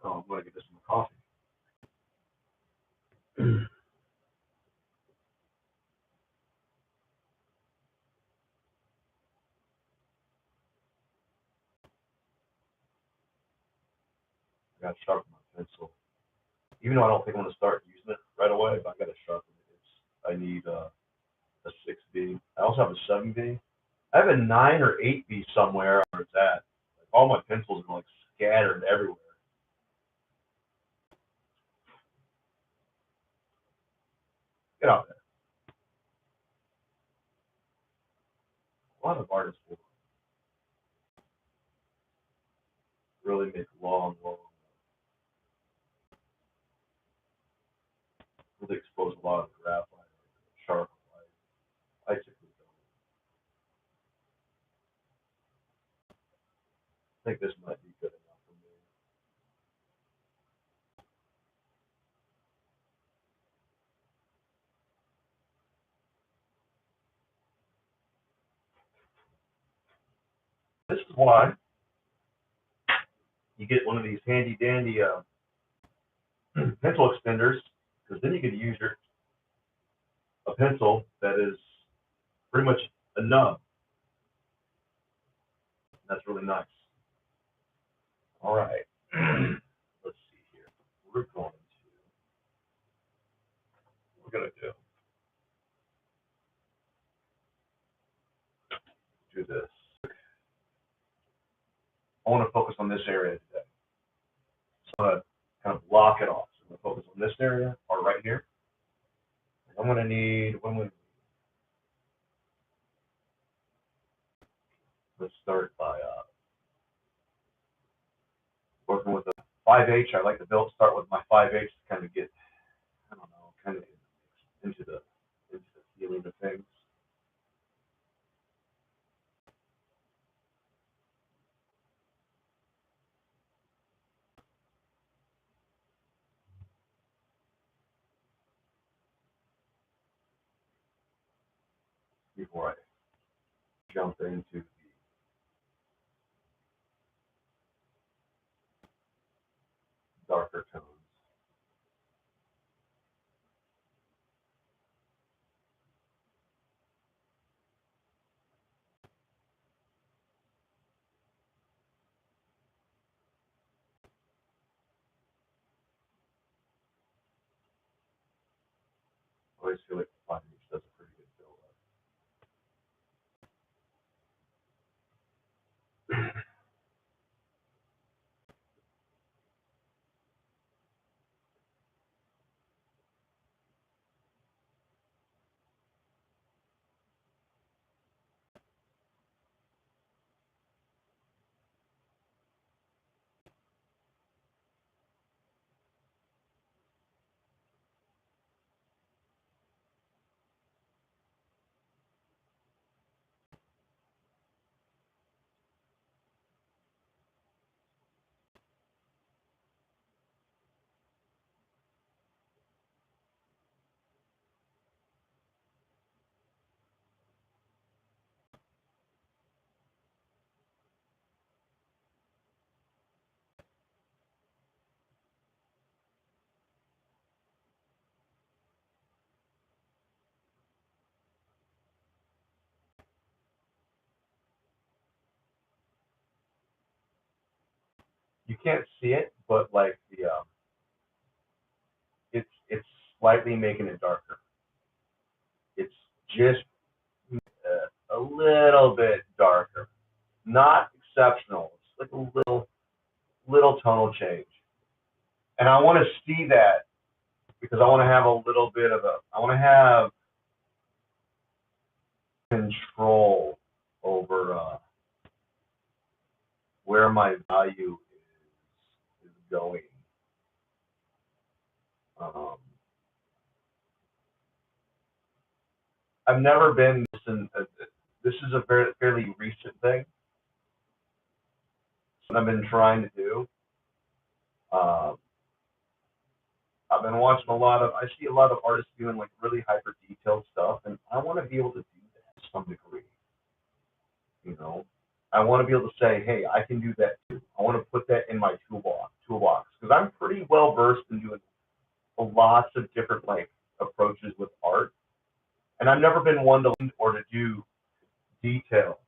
Oh, I'm gonna get this in the coffee. I gotta sharpen my pencil. Even though I don't think I'm gonna start using it right away, but I gotta sharpen it. I need a 6B. I also have a 7B. I have a 9 or 8B somewhere where it's at. Like, all my pencils are like scattered everywhere. Get out there. A lot of artists will really make long, really expose a lot of graphite or sharp light. I typically don't. I think this might be good enough for me. This is why you get one of these handy dandy pencil extenders, because then you can use a pencil that is pretty much a nub. That's really nice. All right. Let's see here. We're gonna do this. I want to focus on this area today. So I'm gonna kind of block it off. So I'm gonna focus on this area or right here. I'm gonna need let's start by working with a 5H. I like to start with my 5H to kind of get, I don't know, kind of into the feeling of things before I jump into the darker tones. I always feel like the 5H does a pretty good build up. You can't see it, but like it's slightly making it darker. It's just a little bit darker, not exceptional. It's like a little tonal change, and I want to see that because I want to have a little bit of a. I want to have control over where my value is going. Um, I've never been this in. This is a fairly recent thing that I've been trying to do. Um, I've been watching a lot of. I see a lot of artists doing like really hyper detailed stuff, and I want to be able to do that to some degree. You know. I want to be able to say, hey, I can do that too. I want to put that in my toolbox, because I'm pretty well versed in doing lots of different like approaches with art, and I've never been one to lean or to do detail.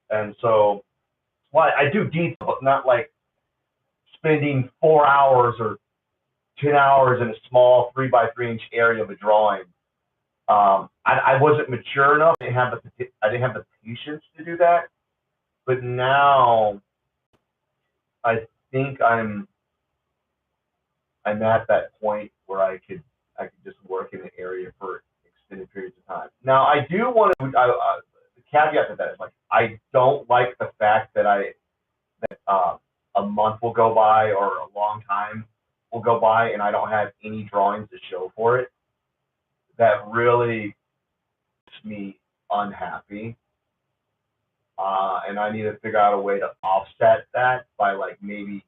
And so, well, I do detail, but not like spending 4 hours or 10 hours in a small 3 by 3 inch area of a drawing. I wasn't mature enough. I didn't have the patience to do that. But now I think I'm at that point where I could just work in an area for extended periods of time. Now I do want to. The caveat to that is like I don't like the fact that a month will go by or a long time will go by and I don't have any drawings to show for it. That really makes me unhappy. And I need to figure out a way to offset that by like maybe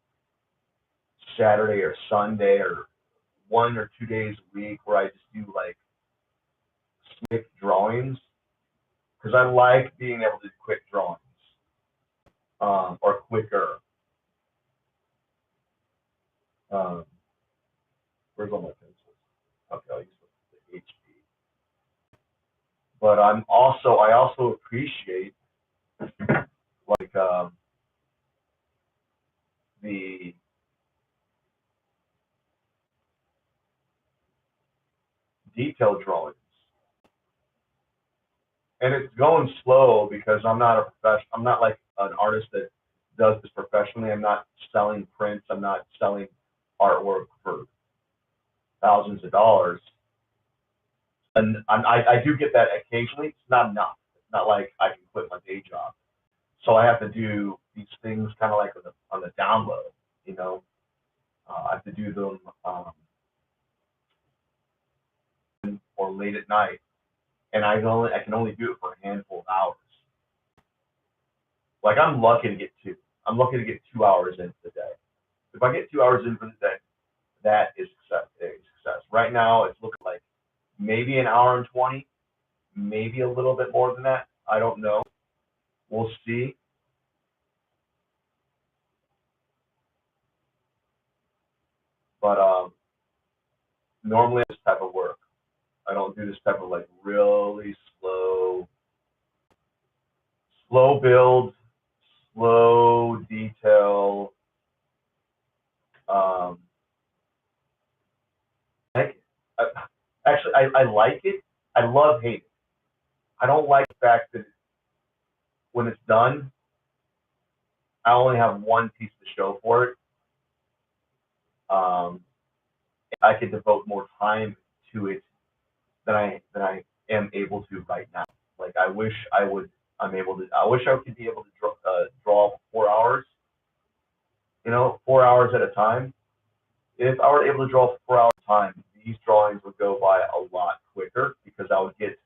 Saturday or Sunday or 1 or 2 days a week where I just do like quick drawings, because I like being able to do quick drawings, or quicker. Um, where's all my pencils? Okay, I'll use the HB. But I also appreciate like the detail drawings. And it's going slow because I'm not a professional. I'm not like an artist that does this professionally. I'm not selling prints. I'm not selling artwork for thousands of dollars. And I do get that occasionally. It's not enough. It's not like I can quit my day job. So I have to do these things kind of like on the down low, you know. I have to do them or late at night, and I can only do it for a handful of hours. Like I'm lucky to get two. I'm lucky to get 2 hours into the day. If I get 2 hours in for the day, that is success. Success. Right now, it's looking like maybe an hour and 20, maybe a little bit more than that. I don't know. We'll see. But normally this type of work, I don't do this type of like really slow build, slow detail. Um, like, I, actually, I like it. I love hate it. I don't like the fact that when it's done, I only have one piece to show for it. Um, I could devote more time to it than I am able to right now. Like I wish I would. I'm able to. I wish I could be able to draw 4 hours. 4 hours at a time. If I were able to draw 4 hours at a time, these drawings would go by a lot quicker because I would get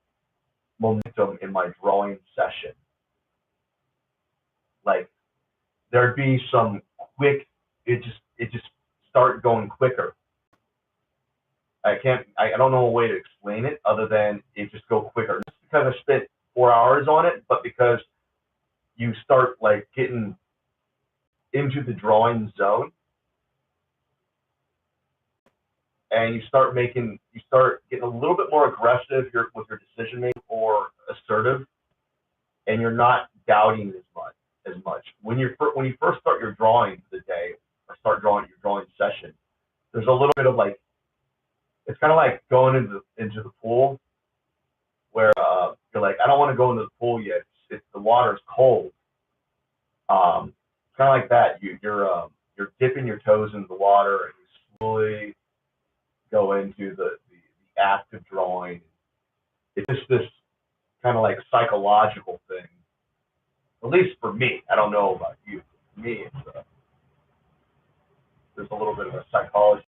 momentum in my drawing session. Like there'd be some quick. It just start going quicker. I don't know a way to explain it other than it just go quicker. Not because I spent 4 hours on it, but because you start like getting into the drawing zone and you start getting a little bit more aggressive with your decision making or assertive, and you're not doubting as much. When you first start your drawing for the day or start drawing your drawing session, there's a little bit of like it's kind of like going into the pool where you're like, I don't want to go into the pool yet. It's the water's cold. It's kind of like that. You're dipping your toes into the water and you slowly go into the act of drawing. It's just this kind of like psychological thing. At least for me, I don't know about you. For me, there's a little bit of a psychology.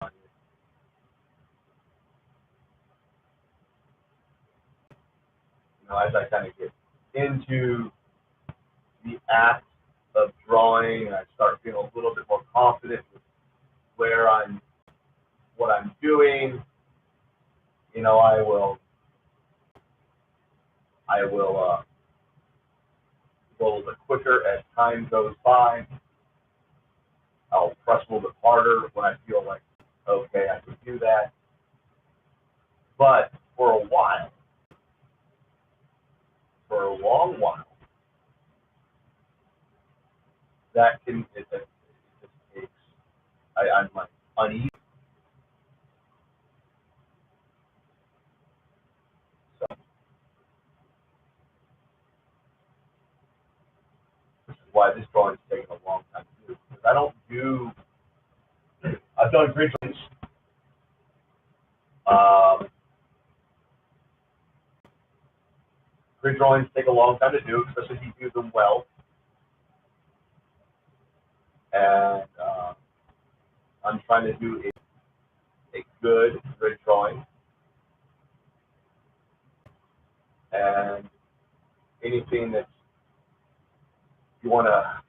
As I kind of get into the act of drawing and I start feeling a little bit more confident with where what I'm doing, I will go a little bit quicker as time goes by. I'll press a little bit harder when I feel like, okay, I can do that. But for a while, for a long while, that can, it just takes, I'm like uneasy. So this is why this drawing's taking a long time to do. Because I don't do, I've done grid drawings. Um, Grid drawings take a long time to do, especially if you do them well. And I'm trying to do a good grid drawing. And anything that you want to,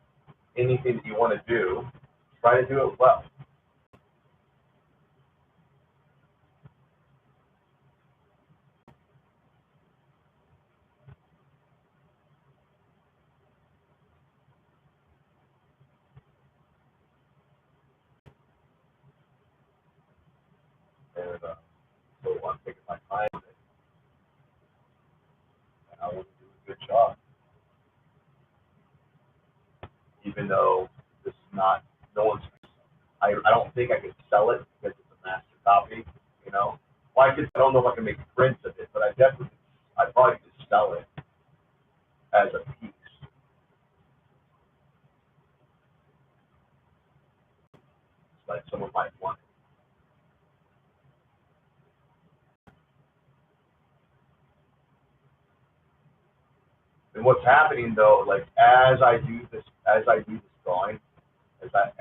anything that you want to do, try to do it well. And so I'm taking my time with it, and I want to do a good job, even though this is not, no one's, I don't think I could sell it because it's a master copy, you know. Well, I don't know if I can make prints of it, but I definitely, I probably could sell it as a piece, like someone might want it. And what's happening though, like as I do this drawing, as I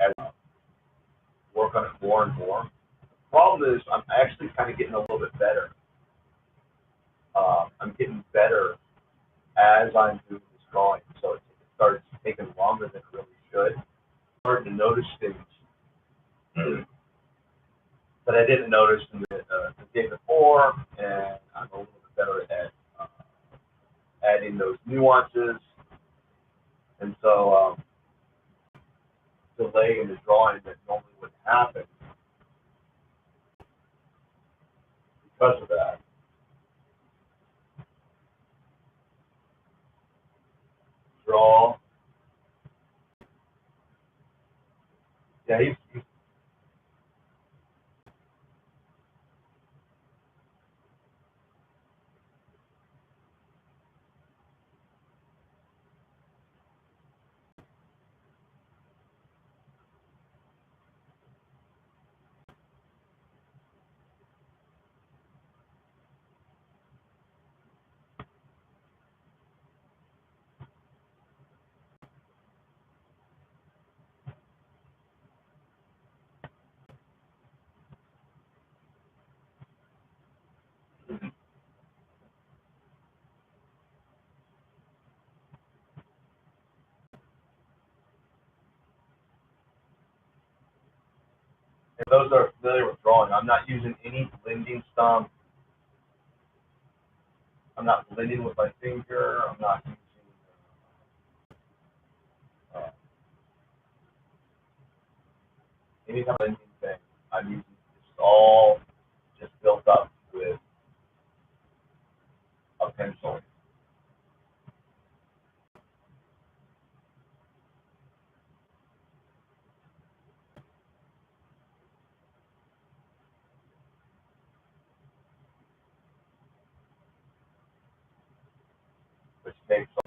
work on it more and more, the problem is I'm actually kind of getting a little bit better. I'm getting better as I'm doing this drawing, so it starts taking longer than it really should. I'm starting to notice things that I didn't notice in the day before, and I'm a little bit better at adding those nuances. And so delay in the drawing that normally wouldn't happen because of that. Draw. Yeah, he's and those are familiar with drawing. I'm not using any blending stump. I'm not blending with my finger. I'm not using uh, any kind of blending thing. I'm using it's all just built up with a pencil, which takes a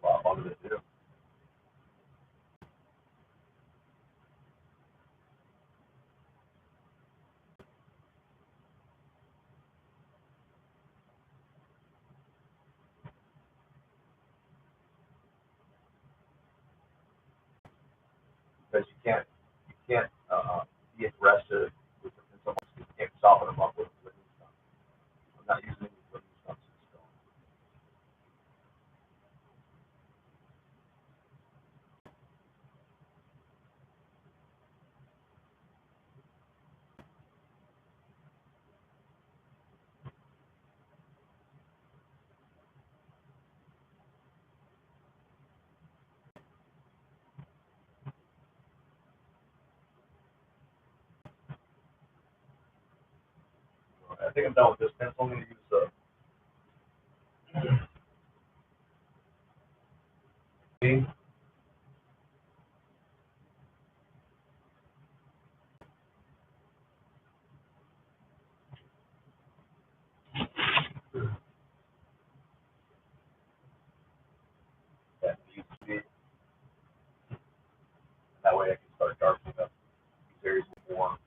lot longer to do. Because you can't be aggressive with the pencil. You can't soften them up with blending stump. not using any cooking substance. I think I'm done with this pencil. I'm going to use the that needs to be. That way I can start darkening up these areas more.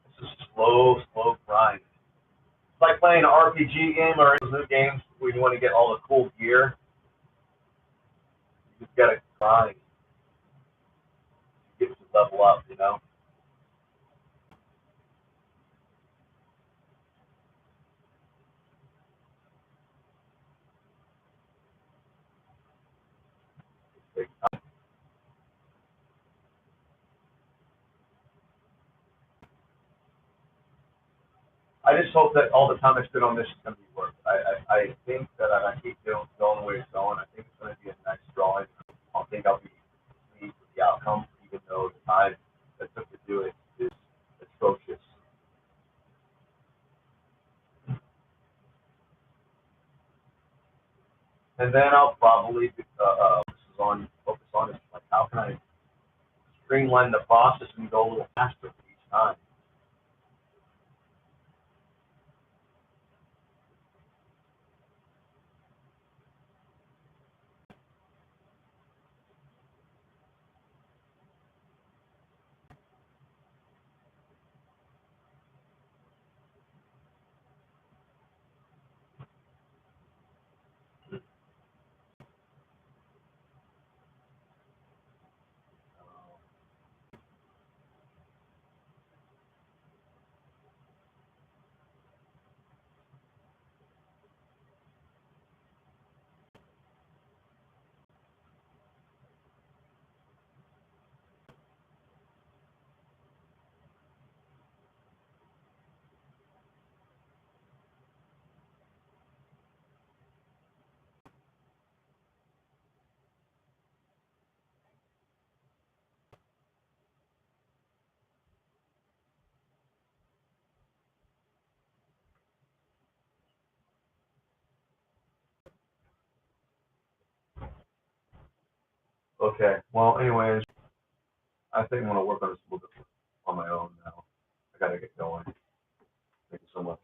It's a slow grind. It's like playing an RPG game or those new games where you want to get all the cool gear. You just got to grind to get to level up, you know? I just hope that all the time I spend on this is going to be worth it. I think that if I keep going the way it's going, I think it's going to be a nice drawing. I think I'll be pleased with the outcome, even though the time that took to do it is atrocious. And then I'll probably focus on is like how can I streamline the process and go a little faster each time. Okay. Well, anyways, I think I'm gonna work on this a little bit on my own now. I gotta get going. Thank you so much.